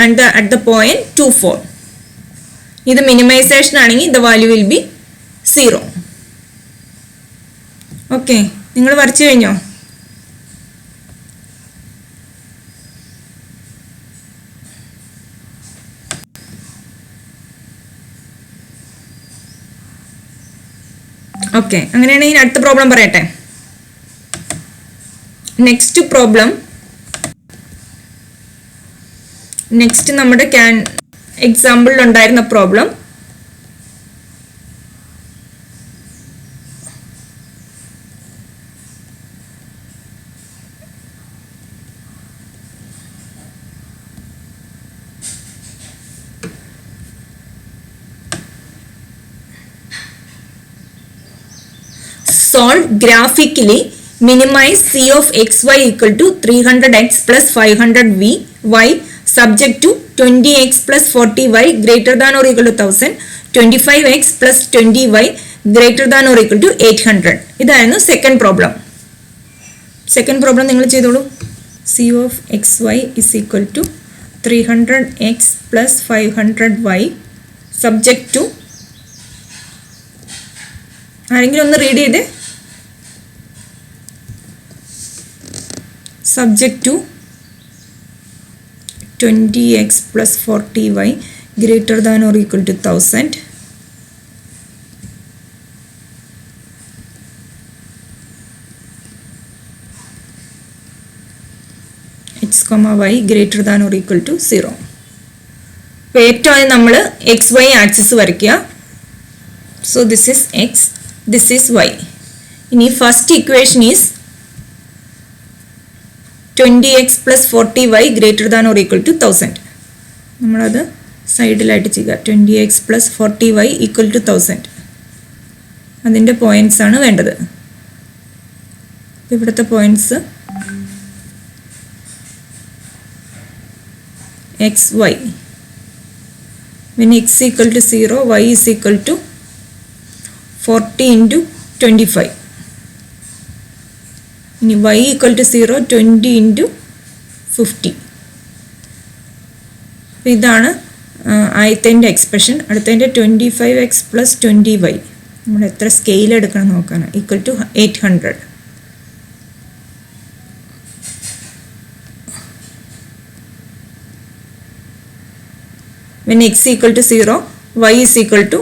and at the point 24. ഇത് മിനിമൈസേഷൻ ആണെങ്കിൽ the value will be 0. Okay, നിങ്ങൾ വരച്ചു കഴിഞ്ഞോ? ഓക്കെ, അങ്ങനെയാണെങ്കിൽ അടുത്ത പ്രോബ്ലം പറയട്ടെ. നെക്സ്റ്റ് നമ്മുടെ എക്സാമ്പിളിൽ ഉണ്ടായിരുന്ന problem solve graphically minimize c of xy equal to 300x plus 500v y subject to 20x plus 40y greater than or equal to 1000, 25x plus 20y greater than or equal to 800. ഇതായിരുന്നു second problem. Second problem നിങ്ങൾ ചെയ്തോളൂ. c of xy is equal to 300x plus 500y subject to ആരെങ്കിലും ഒന്ന് read ചെയ്തേ. subject to 20x plus 40y greater than or equal to 1000, x, y greater than or equal to 0. അപ്പോൾ ഏറ്റവും ആദ്യം നമ്മൾ x y axis വരയ്ക്കുക. So this is x, this is y. ഇനി first equation is 20x plus 40y greater than or equal to 1000. നമ്മളത് സൈഡിലായിട്ട് ചെയ്യുക. 20x plus 40y equal to 1000. അതിൻ്റെ പോയിൻറ്റ്സ് ആണ് വേണ്ടത്. ഇവിടുത്തെ points X Y. when x equal to 0, y is equal to 40 into 25. ഇനി y equal to 0, 20 into 50. അപ്പോൾ ഇതാണ് ആദ്യത്തെ എക്സ്പ്രഷൻ. അടുത്തതിൻ്റെ 25x plus 20y. നമ്മൾ എത്ര സ്കെയിൽ എടുക്കണം നോക്കാനാണ്. Equal to 800. when x equal to 0, y is equal to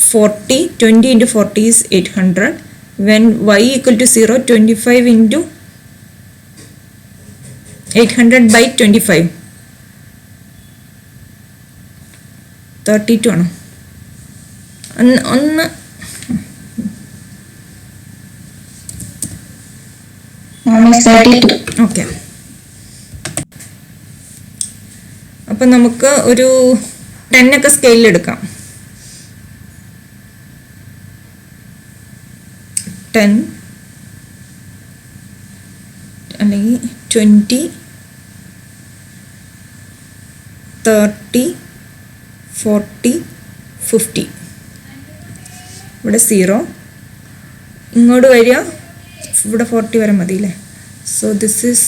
40, 20 into 40 is 800. When y equal to 0, 25 into 800 by 25, 32 ആണ്. ഒന്ന് ഓക്കെ. അപ്പം നമുക്ക് ഒരു 10 ഒക്കെ സ്കെയിലിൽ എടുക്കാം. 10 അല്ലെങ്കിൽ 20, 30, 40, 50. ഇവിടെ 0 ഇങ്ങോട്ട് വരിക, ഇവിടെ 40 വരെ മതി അല്ലേ. So this is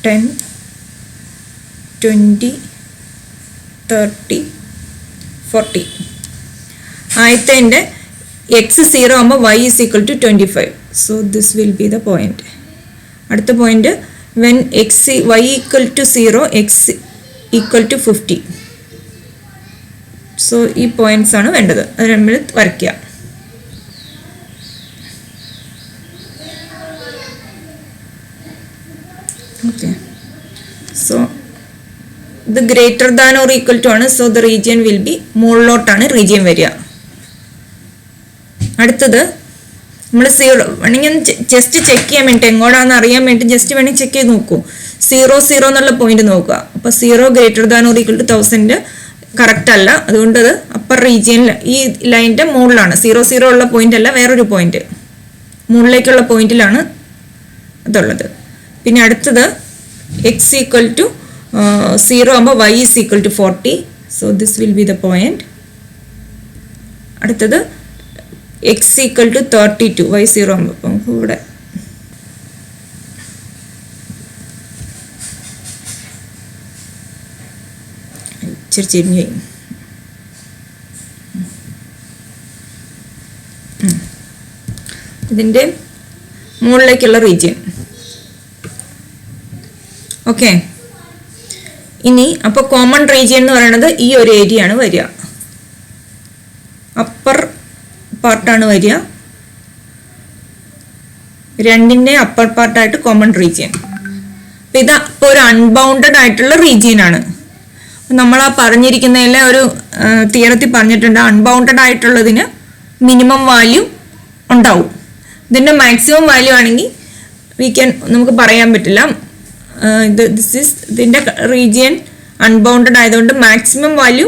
10, 20, 30, 40. ആദ്യത്തെ എക്സ് 0 ആകുമ്പോൾ y is equal to 25. So this will be the point. അടുത്ത point when y equal to 0, x equal to 50. So ഈ പോയിന്റ്സ് ആണ് വേണ്ടത്. അത് നമ്മൾ വരയ്ക്കുക. ഓക്കെ. സോ ഇത് greater than or equal to ആണ്. So the region will be മുകളിലോട്ടാണ് റീജിയൻ വരിക. അടുത്തത് നമ്മൾ 0 വേണമെങ്കിൽ ജസ്റ്റ് ചെക്ക് ചെയ്യാൻ വേണ്ടിയിട്ട് എങ്ങോട്ടാണെന്ന് അറിയാൻ വേണ്ടി ജസ്റ്റ് വേണമെങ്കിൽ ചെക്ക് ചെയ്ത് നോക്കൂ. 0, 0 എന്നുള്ള പോയിന്റ് നോക്കുക. അപ്പോൾ 0 greater than or equal to 1000 correct അല്ല. അതുകൊണ്ട് അത് അപ്പർ റീജിയനിൽ ഈ ലൈനിൻ്റെ മുകളിലാണ്. 0, 0 ഉള്ള പോയിന്റ് അല്ല, വേറൊരു പോയിന്റ് മുകളിലേക്കുള്ള പോയിന്റിലാണ് അതുള്ളത്. പിന്നെ അടുത്തത് എക്സ് ഈക്വൽ ടു 0 ആകുമ്പോൾ y is equal to 40. So this will be the point. അടുത്തത് x equal to 32, y 0 ആകുമ്പോൾ നമുക്ക് ഇവിടെ ഇച്ചിരി ചെരിഞ്ഞ് ഇതിൻ്റെ മുകളിലേക്കുള്ള റീജിയൻ. ഓക്കെ. ഇനി അപ്പോൾ കോമൺ റീജിയൻ എന്ന് പറയുന്നത് ഈ ഒരു ഏരിയ ആണ് വരിക. അപ്പർ പാർട്ടാണ് വരിക. രണ്ടിൻ്റെ അപ്പർ പാർട്ടായിട്ട് കോമൺ റീജിയൻ. അപ്പം ഇത് ഇപ്പോൾ ഒരു അൺബൗണ്ടഡ് ആയിട്ടുള്ള റീജിയൻ ആണ്. നമ്മൾ ആ പറഞ്ഞിരിക്കുന്നതിലെ ഒരു തിയറത്തിൽ പറഞ്ഞിട്ടുണ്ട്, അൺബൗണ്ടഡ് ആയിട്ടുള്ളതിന് മിനിമം വാല്യൂ ഉണ്ടാവും. ഇതിൻ്റെ മാക്സിമം വാല്യൂ ആണെങ്കിൽ നമുക്ക് പറയാൻ പറ്റില്ല. ഇതിൻ്റെ റീജിയൻ അൺബൗണ്ടഡ് ആയതുകൊണ്ട് മാക്സിമം വാല്യൂ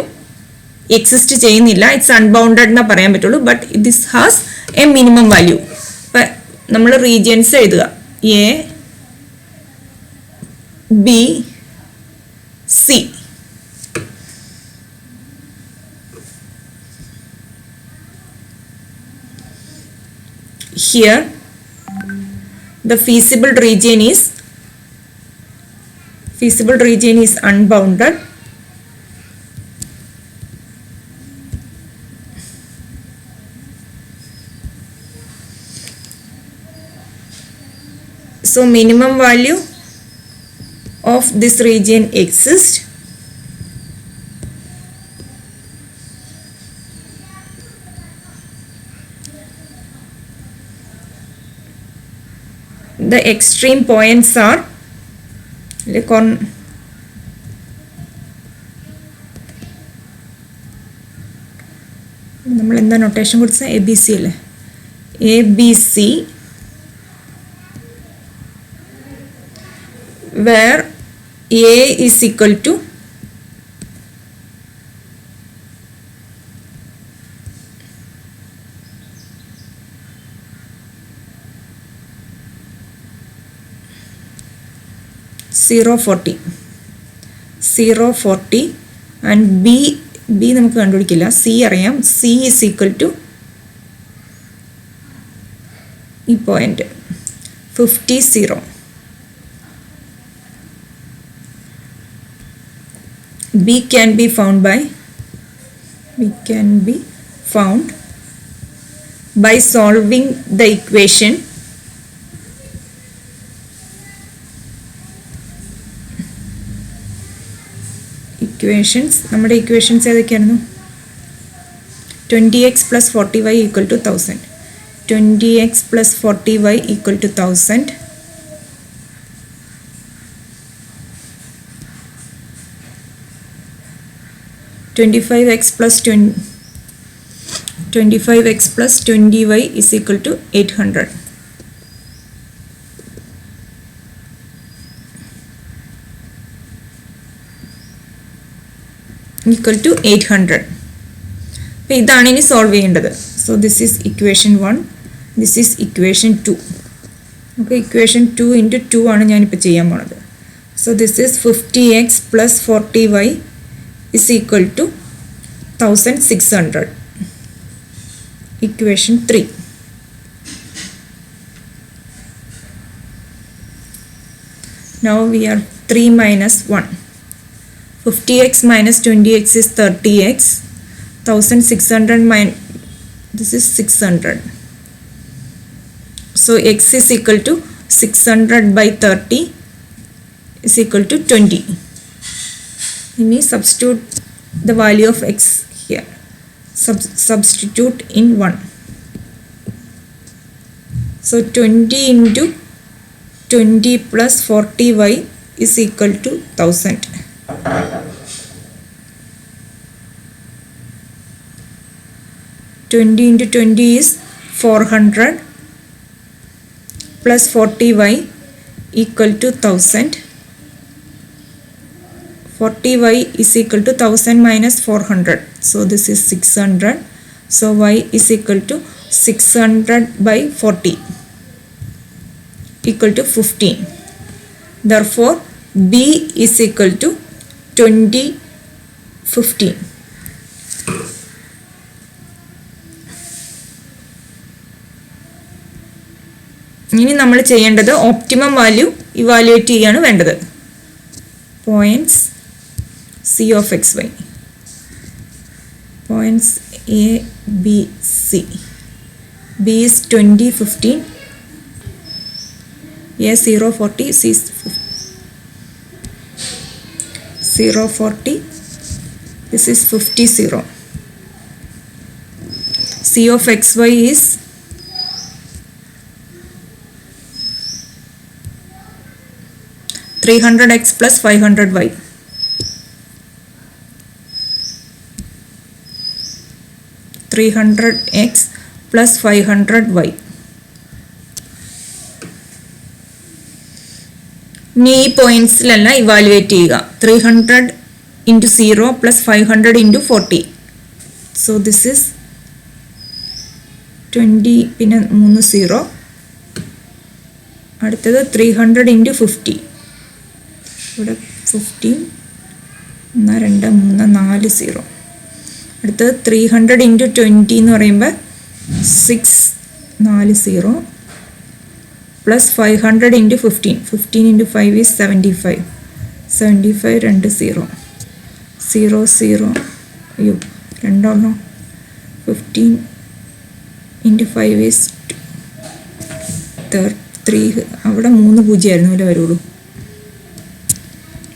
എക്സിസ്റ്റ് ചെയ്യുന്നില്ല. ഇറ്റ്സ് അൺബൗണ്ടഡ് എന്നാ പറയാൻ പറ്റുള്ളൂ. But this has A minimum value. അപ്പം നമ്മൾ റീജിയൻസ് എഴുതുക. A, B, C. Here the feasible region is unbounded. So minimum value of this region exists. The extreme points are like on notation കൊടുത്ത A B C അല്ലേ, A B C where A is equal to zero 40 and B നമുക്ക് കണ്ടുപിടിക്കില്ല, C അറിയാം, C is equal to ഈ point 50 0. B can be found by solving the equation നമ്മുടെ equations ഏതൊക്കെയായിരുന്നു? 20x plus 40y equal to 1000, 20x plus 40y equal to 1000, 25x plus 20y is equal to 800. Equal to 800. അപ്പോൾ ഇതാണ് ഇനി solve ചെയ്യേണ്ടത്. So this is equation 1, this is equation 2. Okay, equation 2 × 2 ആണ് ഞാനിപ്പോൾ ചെയ്യാൻ പോണത്. So this is 50x plus 40y is equal to 1600. Equation 3. Now we are 3 minus 1. 50x minus 20x is 30x. 1600 minus this is 600. So x is equal to 600 by 30 is equal to 20. We substitute the value of x here. Substitute in 1. So 20 into 20 plus 40y is equal to 1000. Twenty into 20 is 400 plus 40y equal to 1000. 40y is equal to 1000 minus 400. So this is 600. So y is equal to 600 by 40 equal to 15. Therefore B is equal to 2015. ഇനി നമ്മൾ ചെയ്യേണ്ടത് optimum value evaluate ചെയ്യാണ് വേണ്ടത്. Points C of xy, points A, B, C. B is 20, 15. A 0, 40. C is 0, 40. This is 50, 0. C of xy is 300x plus 500y. 300x plus 500y. ഇനി ഈ പോയിന്റ്സിലെല്ലാം evaluate ചെയ്യുക. 300 into 0 plus 500 into 40. So this is 20 പിന്നെ 3 0. അടുത്തത് 300 into 50. ഇവിടെ 15 1 2 3 4 0. അടുത്തത് 300 into 20 എന്ന് പറയുമ്പോൾ 6 4 0 plus 500 into 15. 15 into 5 is 75. 75 2 0 0 0. അയ്യോ രണ്ടെണ്ണോ. 15 into 5 is 3. അവിടെ 3 പൂജ്യമായിരുന്നു അല്ലേ വരുള്ളൂ.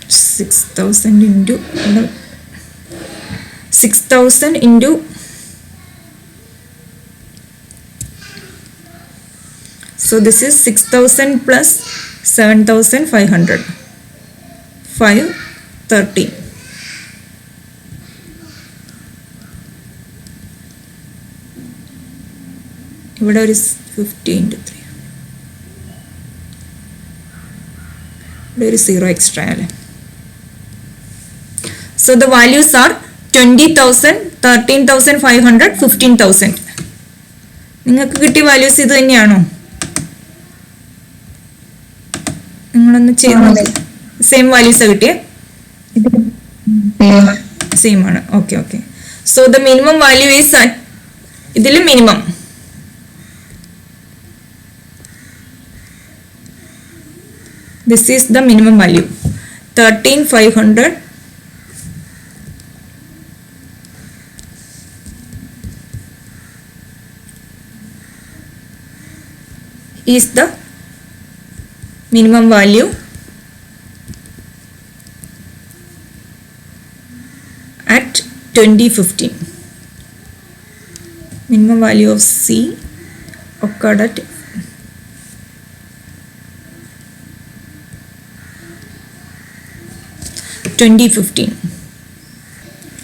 6000 into 6000 into so this is 6000 plus 7500 513. ഇവിടെ ഒരു 50 into 3, ഇവിടെ ഒരു 0 എക്സ്ട്രാ അല്ലേ. So the values are 20,000, 13,500, 15,000. നിങ്ങൾക്ക് കിട്ടിയ വാല്യൂസ് ഇത് തന്നെയാണോ? നിങ്ങളൊന്ന് ചെയ്ത് സെയിം വാല്യൂസ് കിട്ടിയേ? സെയിം ആണ്. Okay okay. So the minimum value is ഇതിൽ minimum this is the minimum value 13,500 is the minimum value at 2015. Minimum value of C occurred at 2015.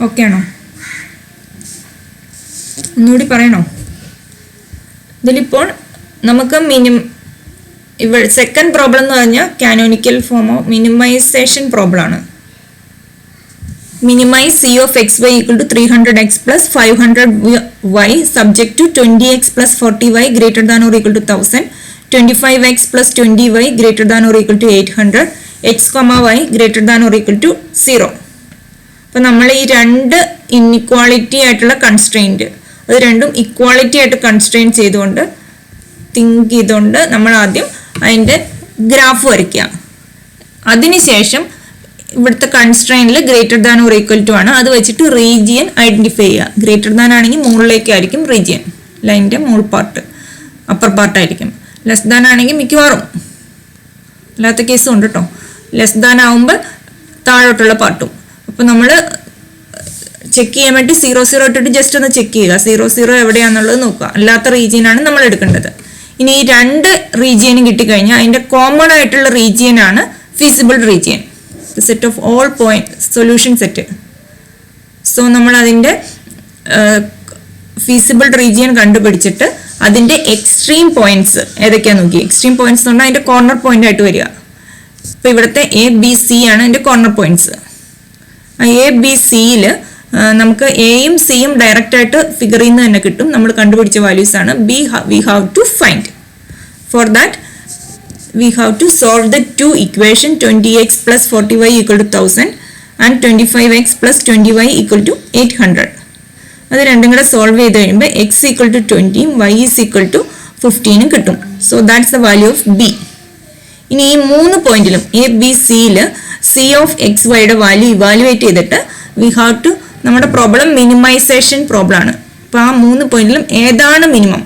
Okay ആണോ? ഒന്നുകൂടി പറയണോ? ഇതിലിപ്പോൾ നമുക്ക് ഇവിടെ സെക്കൻഡ് പ്രോബ്ലം എന്ന് പറഞ്ഞാൽ canonical form of minimisation problem ആണ്. Minimize C of xy equal to 300x plus 500y subject to 20x plus 40y greater than or equal to 1000, 25x plus 20y greater than or equal to 800, x, y greater than or equal to 0. അപ്പോൾ നമ്മൾ ഈ രണ്ട് inequality ആയിട്ടുള്ള constraint, അത് രണ്ടും equality ആയിട്ട് constrain ചെയ്തുകൊണ്ട് think ചെയ്തുകൊണ്ട് നമ്മൾ ആദ്യം അതിൻ്റെ ഗ്രാഫ് വരയ്ക്കുക. അതിനുശേഷം ഇവിടുത്തെ കൺസ്ട്രെയിനിൽ greater than or equal to ആണ്, അത് വെച്ചിട്ട് റീജിയൻ ഐഡന്റിഫൈ ചെയ്യുക. ഗ്രേറ്റർ ദാൻ ആണെങ്കിൽ മുകളിലേക്കായിരിക്കും റീജിയൻ, ലൈനിൻ്റെ മുകൾ പാർട്ട് അപ്പർ പാർട്ടായിരിക്കും. ലെസ് ദാൻ ആണെങ്കിൽ മിക്കവാറും, അല്ലാത്ത കേസും ഉണ്ട് കേട്ടോ, ലെസ് ദാൻ ആവുമ്പോൾ താഴോട്ടുള്ള പാർട്ടും. അപ്പോൾ നമ്മൾ ചെക്ക് ചെയ്യാൻ വേണ്ടി 0 ഇട്ടിട്ട് ജസ്റ്റ് ഒന്ന് ചെക്ക് ചെയ്യുക, 0 എവിടെയാണെന്നുള്ളത് നോക്കുക. അല്ലാത്ത റീജിയനാണ് നമ്മൾ എടുക്കേണ്ടത്. ഇനി ഈ രണ്ട് റീജിയനും കിട്ടിക്കഴിഞ്ഞാൽ അതിൻ്റെ കോമൺ ആയിട്ടുള്ള റീജിയനാണ് feasible region, set of all point solution set. So നമ്മൾ അതിൻ്റെ ഫീസിബിൾ റീജിയൻ കണ്ടുപിടിച്ചിട്ട് അതിൻ്റെ എക്സ്ട്രീം പോയിന്റ്സ് ഏതൊക്കെയാണെന്ന് നോക്കി. എക്സ്ട്രീം പോയിന്റ്സ് എന്ന് പറഞ്ഞാൽ അതിൻ്റെ കോർണർ പോയിന്റ് ആയിട്ട് വരിക. ഇപ്പോൾ ഇവിടുത്തെ ABC ആണ് അതിൻ്റെ കോർണർ പോയിന്റ്സ്. ABC-യിൽ നമുക്ക് എയും സിയും ഡയറക്റ്റ് ആയിട്ട് ഫിഗറിൽ നിന്ന് തന്നെ കിട്ടും. നമ്മൾ കണ്ടുപിടിച്ച വാല്യൂസ് ആണ്. We have to find. For that we have to solve the two equation 20x plus 40y equal to 1000 and 25x plus 20y equal to 800. അത് രണ്ടും കൂടെ സോൾവ് ചെയ്ത് കഴിയുമ്പോൾ x equal to 20 y is equal to 15 കിട്ടും. So that's the value of B. ഇനി ഈ മൂന്ന് പോയിന്റിലും ABC-യിൽ C of xyയുടെ വാല്യൂ ഇവാലുവേറ്റ് ചെയ്തിട്ട് വി ഹാവ് ടു, നമ്മുടെ പ്രോബ്ലം മിനിമൈസേഷൻ പ്രോബ്ലം ആണ്. അപ്പോൾ ആ മൂന്ന് പോയിന്റിലും ഏതാണ് minimum.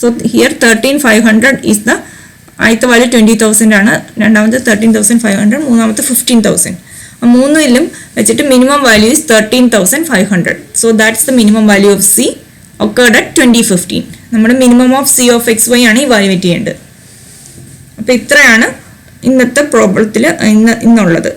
So here 13,500 is the ആദ്യത്തെ വാല്യൂ 20,000 ആണ്, രണ്ടാമത്തെ 13,500, മൂന്നാമത്തെ 15,000. ആ മൂന്നിലും വെച്ചിട്ട് minimum value is 13,500. So that's the minimum value of C occurred at 2015. നമ്മുടെ minimum of C of XY ആണ് ഇവാലുവേറ്റ് ചെയ്യേണ്ടത്. അപ്പോൾ ഇത്രയാണ് ഇന്നത്തെ പ്രോബ്ലത്തിൽ ഇന്നുള്ളത്.